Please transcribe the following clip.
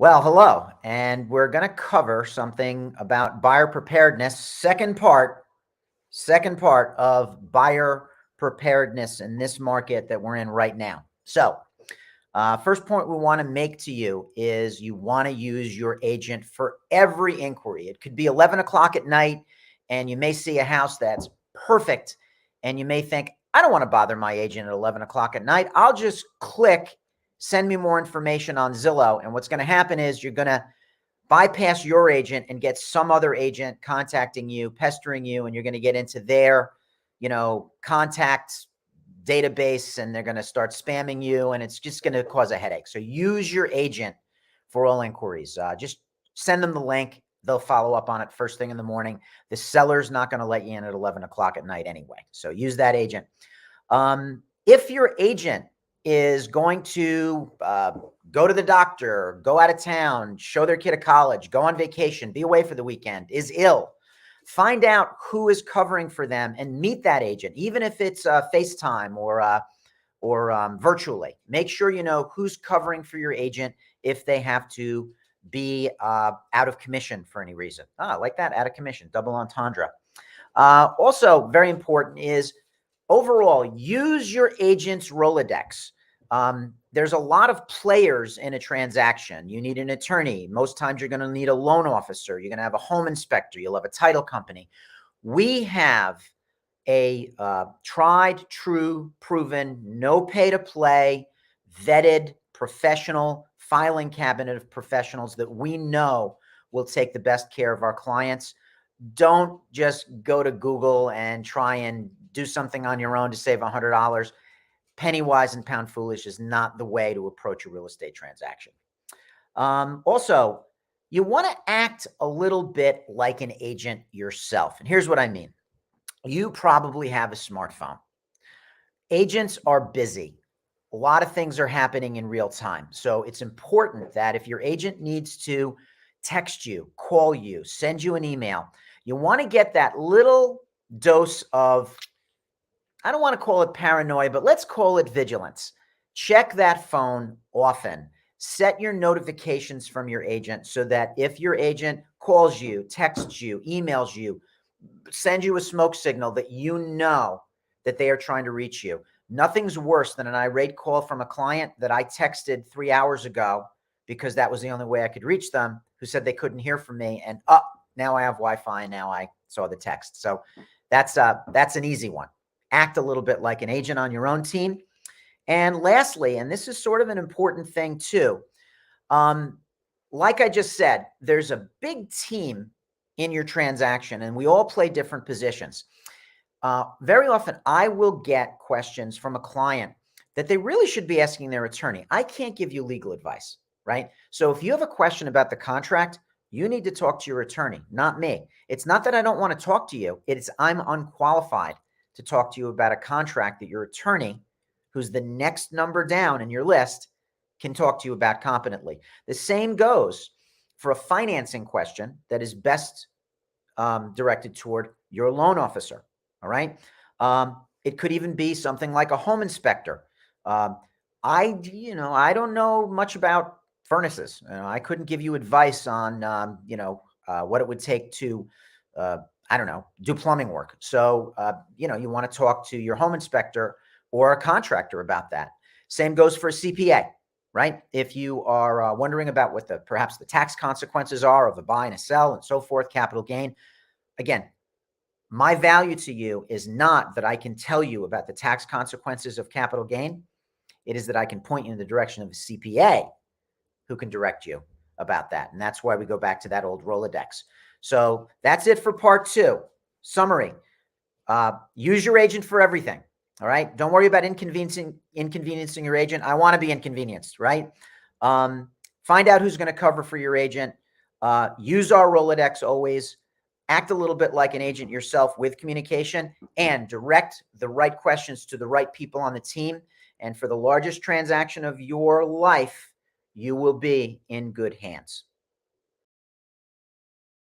Well, hello, and we're going to cover something about buyer preparedness, second part of buyer preparedness in this market that we're in right now. So, first point we want to make to you is you want to use your agent for every inquiry. It could be 11 o'clock at night, and you may see a house that's perfect, and you may think, I don't want to bother my agent at 11 o'clock at night. I'll just click send me more information on Zillow. And what's going to happen is you're going to bypass your agent and get some other agent contacting you, pestering you, and you're going to get into their, contact database, and they're going to start spamming you, and it's just going to cause a headache. So use your agent for all inquiries. Just send them the link. They'll follow up on it first thing in the morning. The seller's not going to let you in at 11 o'clock at night anyway. So use that agent. If your agent is going to go to the doctor, go out of town, show their kid at college, go on vacation, be away for the weekend, is ill, find out who is covering for them and meet that agent, even if it's FaceTime or virtually. Make sure you know who's covering for your agent if they have to be out of commission for any reason. I like that, out of commission, double entendre. Also, very important is overall, use your agent's Rolodex. There's a lot of players in a transaction. You need an attorney. Most times you're going to need a loan officer. You're going to have a home inspector. You'll have a title company. We have a tried, true, proven, no pay to play, vetted, professional filing cabinet of professionals that we know will take the best care of our clients. Don't just go to Google and try and do something on your own to save $100. Penny wise and pound foolish is not the way to approach a real estate transaction. Also, you want to act a little bit like an agent yourself. And here's what I mean. You probably have a smartphone. Agents are busy. A lot of things are happening in real time. So it's important that if your agent needs to text you, call you, send you an email, you want to get that little dose of, I don't want to call it paranoia, but let's call it vigilance. Check that phone often. Set your notifications from your agent so that if your agent calls you, texts you, emails you, sends you a smoke signal, that you know that they are trying to reach you. Nothing's worse than an irate call from a client that I texted 3 hours ago because that was the only way I could reach them, who said they couldn't hear from me. And now I have Wi-Fi. Now I saw the text. So that's an easy one. Act a little bit like an agent on your own team. And lastly, and this is sort of an important thing too, like I just said, there's a big team in your transaction and we all play different positions. Very often I will get questions from a client that they really should be asking their attorney. I can't give you legal advice, right? So if you have a question about the contract, you need to talk to your attorney, not me. It's not that I don't want to talk to you. It's I'm unqualified to talk to you about a contract that your attorney, who's the next number down in your list, can talk to you about competently. The same goes for a financing question that is best directed toward your loan officer. All right. It could even be something like a home inspector. I don't know much about furnaces. I couldn't give you advice on, what it would take to, do plumbing work. So, you want to talk to your home inspector or a contractor about that. Same goes for a CPA, right? If you are wondering about what perhaps the tax consequences are of a buy and a sell and so forth, capital gain. Again, my value to you is not that I can tell you about the tax consequences of capital gain. It is that I can point you in the direction of a CPA who can direct you about that. And that's why we go back to that old Rolodex. So that's it for part 2. Summary. Use your agent for everything. All right. Don't worry about inconveniencing your agent. I want to be inconvenienced, right? Find out who's going to cover for your agent. Use our Rolodex always. Act a little bit like an agent yourself with communication and direct the right questions to the right people on the team. And for the largest transaction of your life, you will be in good hands.